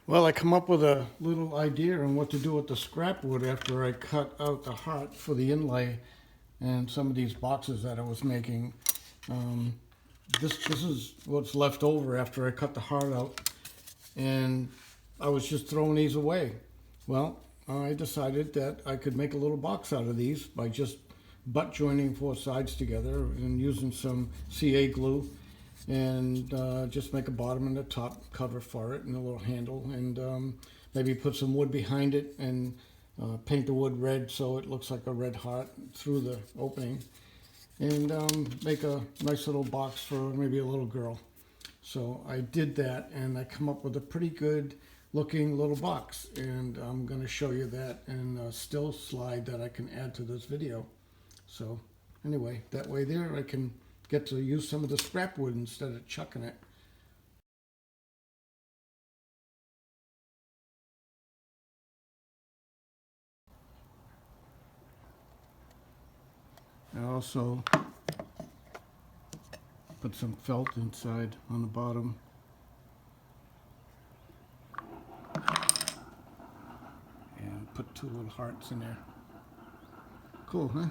Well, I come up with a little idea on what to do with the scrap wood after I cut out the heart for the inlay and some of these boxes that I was making. Um, this is what's left over after I cut the heart out, and I was just throwing these away. Well, I decided that I could make a little box out of these by just butt joining four sides together and using some CA glue, and just make a bottom and a top cover for it and a little handle, and maybe put some wood behind it and paint the wood red so it looks like a red heart through the opening, and make a nice little box for maybe a little girl. So I did that, and I come up with a pretty good looking little box, and I'm going to show you that in a still slide that I can add to this video. So anyway, that way there I can get to use some of the scrap wood instead of chucking it. I also put some felt inside on the bottom. And put two little hearts in there. Cool, huh?